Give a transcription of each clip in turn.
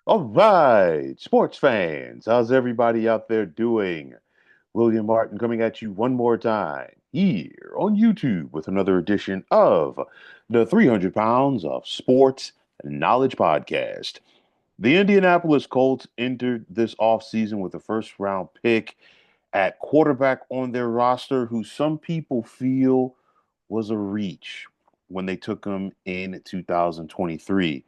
All right, sports fans, how's everybody out there doing? William Martin coming at you one more time here on YouTube with another edition of the 300 Pounds of Sports Knowledge Podcast. The Indianapolis Colts entered this offseason with a first round pick at quarterback on their roster, who some people feel was a reach when they took him in 2023.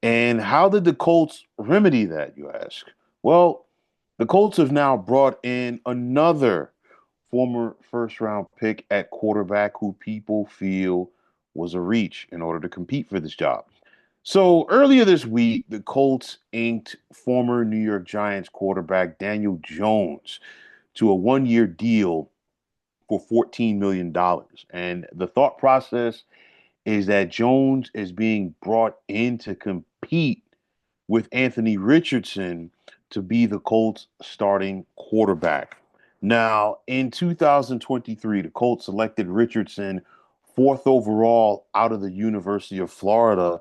And how did the Colts remedy that, you ask? Well, the Colts have now brought in another former first round pick at quarterback who people feel was a reach in order to compete for this job. So earlier this week, the Colts inked former New York Giants quarterback Daniel Jones to a 1 year deal for $14 million. And the thought process is that Jones is being brought in to compete with Anthony Richardson to be the Colts starting quarterback. Now, in 2023, the Colts selected Richardson fourth overall out of the University of Florida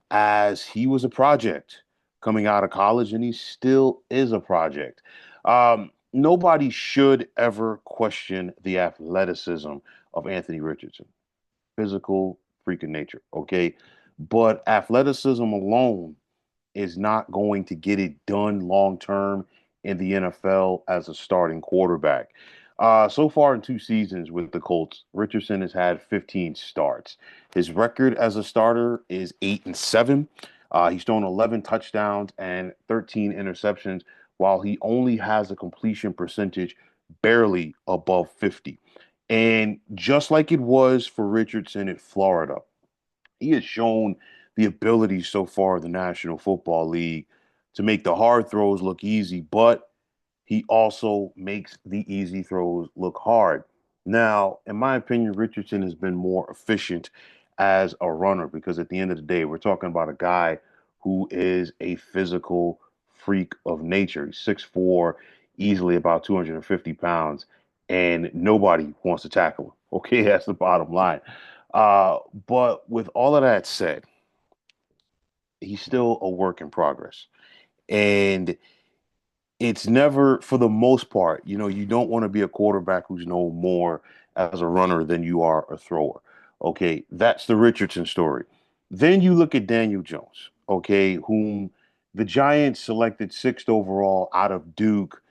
as he was a project coming out of college, and he still is a project. Nobody should ever question the athleticism of Anthony Richardson. Physical freak of nature, okay? But athleticism alone is not going to get it done long term in the NFL as a starting quarterback. So far in 2 seasons with the Colts, Richardson has had 15 starts. His record as a starter is 8-7. He's thrown 11 touchdowns and 13 interceptions, while he only has a completion percentage barely above 50. And just like it was for Richardson at Florida, he has shown the ability so far in the National Football League to make the hard throws look easy, but he also makes the easy throws look hard. Now, in my opinion, Richardson has been more efficient as a runner because at the end of the day, we're talking about a guy who is a physical freak of nature. He's 6'4", easily about 250 pounds, and nobody wants to tackle him. Okay, that's the bottom line. But with all of that said, he's still a work in progress. And it's never, for the most part, you don't want to be a quarterback who's no more as a runner than you are a thrower. Okay, that's the Richardson story. Then you look at Daniel Jones, okay, whom the Giants selected sixth overall out of Duke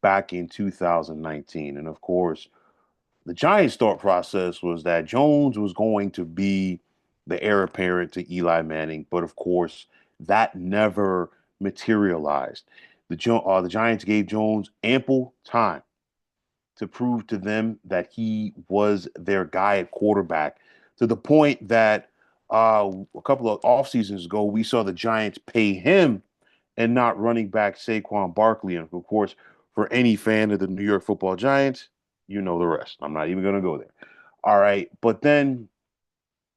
back in 2019. And of course, the Giants' thought process was that Jones was going to be the heir apparent to Eli Manning, but of course, that never materialized. The Giants gave Jones ample time to prove to them that he was their guy at quarterback, to the point that a couple of off seasons ago, we saw the Giants pay him and not running back Saquon Barkley. And of course, for any fan of the New York Football Giants, you know the rest. I'm not even going to go there. All right. But then,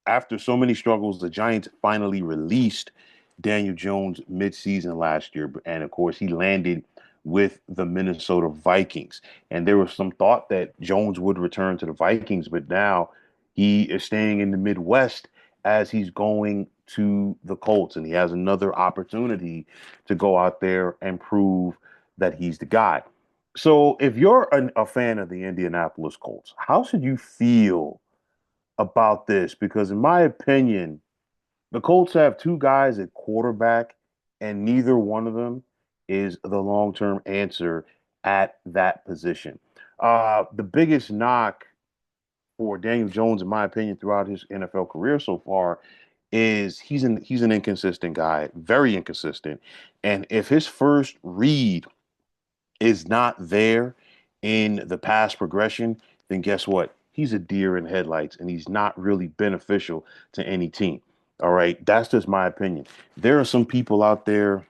after so many struggles, the Giants finally released Daniel Jones midseason last year. And of course, he landed with the Minnesota Vikings. And there was some thought that Jones would return to the Vikings, but now he is staying in the Midwest as he's going to the Colts. And he has another opportunity to go out there and prove that he's the guy. So, if you're a fan of the Indianapolis Colts, how should you feel about this? Because, in my opinion, the Colts have two guys at quarterback, and neither one of them is the long term answer at that position. The biggest knock for Daniel Jones, in my opinion, throughout his NFL career so far, is he's an inconsistent guy, very inconsistent. And if his first read is not there in the pass progression, then guess what? He's a deer in headlights and he's not really beneficial to any team. All right. That's just my opinion. There are some people out there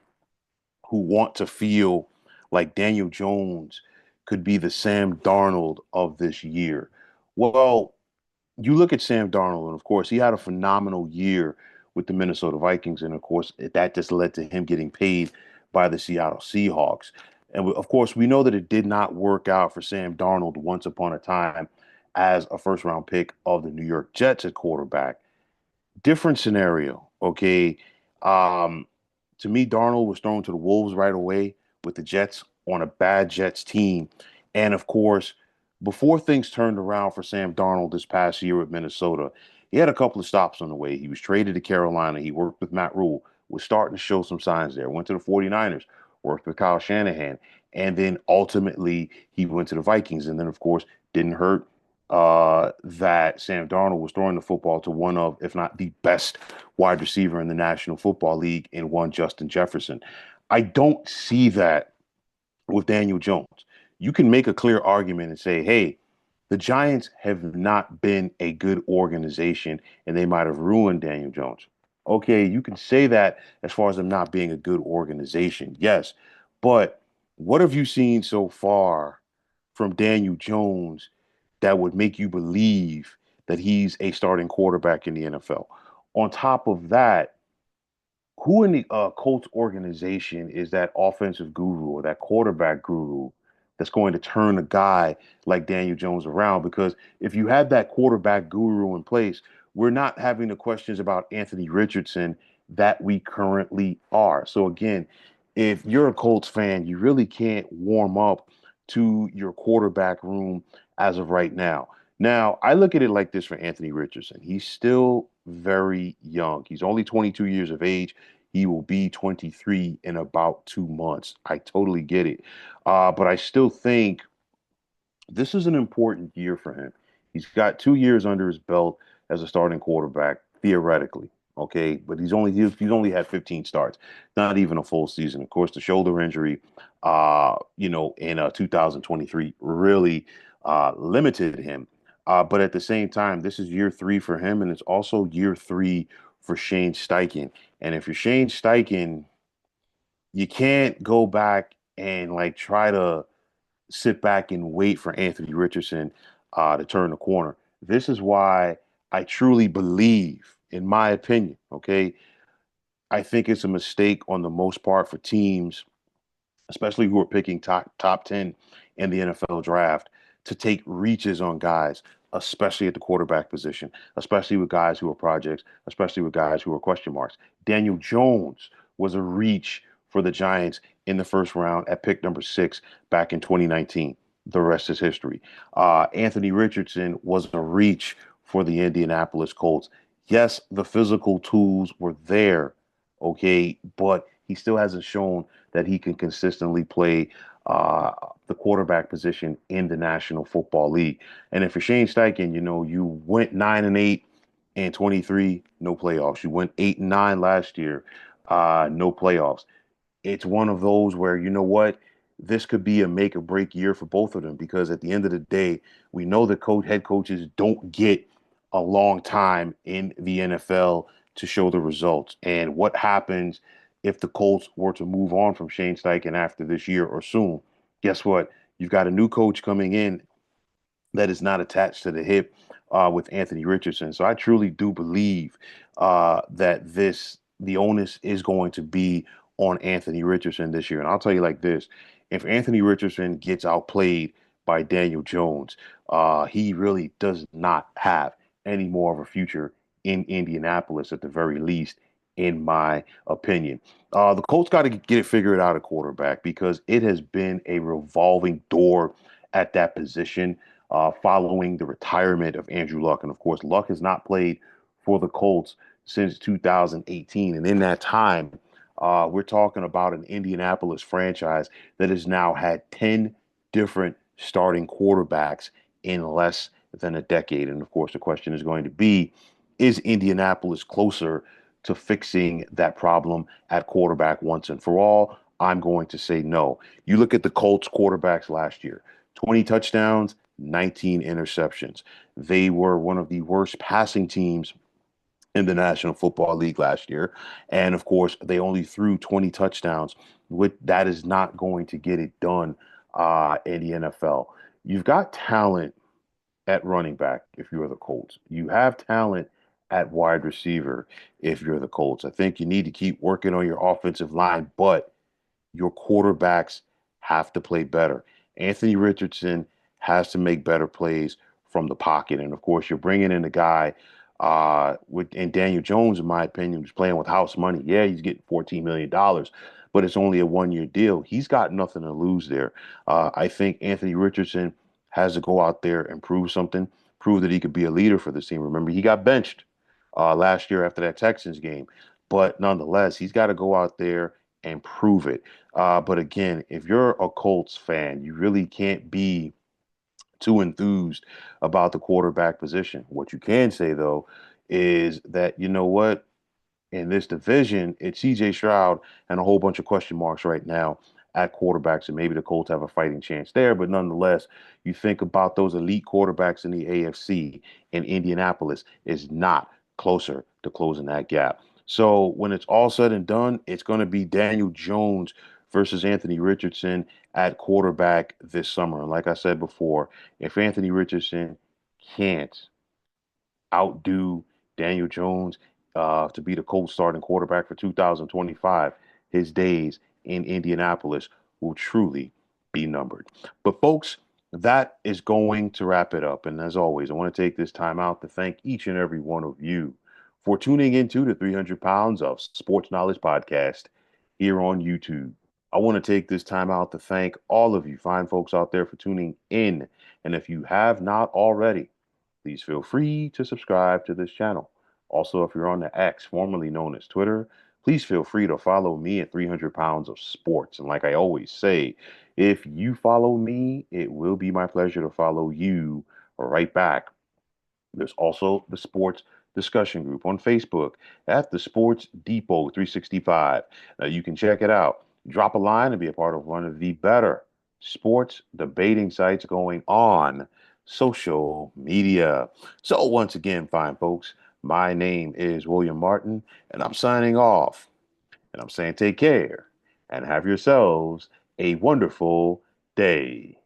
who want to feel like Daniel Jones could be the Sam Darnold of this year. Well, you look at Sam Darnold, and of course, he had a phenomenal year with the Minnesota Vikings. And of course, that just led to him getting paid by the Seattle Seahawks. And of course, we know that it did not work out for Sam Darnold once upon a time as a first round pick of the New York Jets at quarterback. Different scenario, okay? Um, To me, Darnold was thrown to the Wolves right away with the Jets on a bad Jets team. And of course, before things turned around for Sam Darnold this past year with Minnesota, he had a couple of stops on the way. He was traded to Carolina. He worked with Matt Rule, was starting to show some signs there. Went to the 49ers, worked with Kyle Shanahan. And then ultimately, he went to the Vikings. And then, of course, didn't hurt that Sam Darnold was throwing the football to one of, if not the best wide receiver in the National Football League in one Justin Jefferson. I don't see that with Daniel Jones. You can make a clear argument and say, hey, the Giants have not been a good organization and they might have ruined Daniel Jones. Okay, you can say that as far as them not being a good organization. Yes. But what have you seen so far from Daniel Jones that would make you believe that he's a starting quarterback in the NFL? On top of that, who in the Colts organization is that offensive guru or that quarterback guru that's going to turn a guy like Daniel Jones around? Because if you have that quarterback guru in place, we're not having the questions about Anthony Richardson that we currently are. So again, if you're a Colts fan, you really can't warm up to your quarterback room as of right now. Now, I look at it like this for Anthony Richardson. He's still very young. He's only 22 years of age. He will be 23 in about 2 months. I totally get it. But I still think this is an important year for him. He's got 2 years under his belt as a starting quarterback, theoretically. Okay, but he's only had 15 starts, not even a full season. Of course, the shoulder injury, in 2023 really limited him. But at the same time, this is year three for him, and it's also year three for Shane Steichen. And if you're Shane Steichen, you can't go back and like try to sit back and wait for Anthony Richardson to turn the corner. This is why I truly believe, in my opinion, okay, I think it's a mistake on the most part for teams, especially who are picking top 10 in the NFL draft, to take reaches on guys, especially at the quarterback position, especially with guys who are projects, especially with guys who are question marks. Daniel Jones was a reach for the Giants in the first round at pick number 6 back in 2019. The rest is history. Anthony Richardson was a reach for the Indianapolis Colts. Yes, the physical tools were there, okay, but he still hasn't shown that he can consistently play uh, the quarterback position in the National Football League. And if for Shane Steichen, you went 9-8 and 23, no playoffs. You went 8-9 last year, no playoffs. It's one of those where, you know what, this could be a make or break year for both of them because at the end of the day, we know that head coaches don't get a long time in the NFL to show the results. And what happens if the Colts were to move on from Shane Steichen after this year or soon? Guess what? You've got a new coach coming in that is not attached to the hip with Anthony Richardson. So I truly do believe that the onus is going to be on Anthony Richardson this year. And I'll tell you like this: if Anthony Richardson gets outplayed by Daniel Jones, he really does not have any more of a future in Indianapolis at the very least, in my opinion. The Colts got to get it figured out at quarterback because it has been a revolving door at that position following the retirement of Andrew Luck. And of course, Luck has not played for the Colts since 2018. And in that time, we're talking about an Indianapolis franchise that has now had 10 different starting quarterbacks in less than a decade. And of course, the question is going to be, is Indianapolis closer to fixing that problem at quarterback once and for all? I'm going to say no. You look at the Colts quarterbacks last year: 20 touchdowns, 19 interceptions. They were one of the worst passing teams in the National Football League last year. And of course, they only threw 20 touchdowns. That is not going to get it done in the NFL. You've got talent at running back if you're the Colts. You have talent at wide receiver if you're the Colts. I think you need to keep working on your offensive line, but your quarterbacks have to play better. Anthony Richardson has to make better plays from the pocket. And of course, you're bringing in a guy And Daniel Jones, in my opinion, was playing with house money. Yeah, he's getting $14 million, but it's only a 1 year deal. He's got nothing to lose there. I think Anthony Richardson has to go out there and prove something, prove that he could be a leader for this team. Remember, he got benched last year after that Texans game, but nonetheless, he's got to go out there and prove it. But again, if you're a Colts fan, you really can't be too enthused about the quarterback position. What you can say though is that you know what, in this division, it's CJ Stroud and a whole bunch of question marks right now at quarterbacks, and maybe the Colts have a fighting chance there. But nonetheless, you think about those elite quarterbacks in the AFC, and Indianapolis is not closer to closing that gap. So when it's all said and done, it's going to be Daniel Jones versus Anthony Richardson at quarterback this summer. And like I said before, if Anthony Richardson can't outdo Daniel Jones to be the Colts starting quarterback for 2025, his days in Indianapolis will truly be numbered. But, folks, that is going to wrap it up. And as always, I want to take this time out to thank each and every one of you for tuning into the 300 Pounds of Sports Knowledge podcast here on YouTube. I want to take this time out to thank all of you fine folks out there for tuning in. And if you have not already, please feel free to subscribe to this channel. Also, if you're on the X, formerly known as Twitter, please feel free to follow me at 300 Pounds of Sports. And like I always say, if you follow me, it will be my pleasure to follow you right back. There's also the sports discussion group on Facebook at the Sports Depot 365. Now you can check it out. Drop a line and be a part of one of the better sports debating sites going on social media. So once again, fine folks, my name is William Martin, and I'm signing off. And I'm saying take care and have yourselves a wonderful day.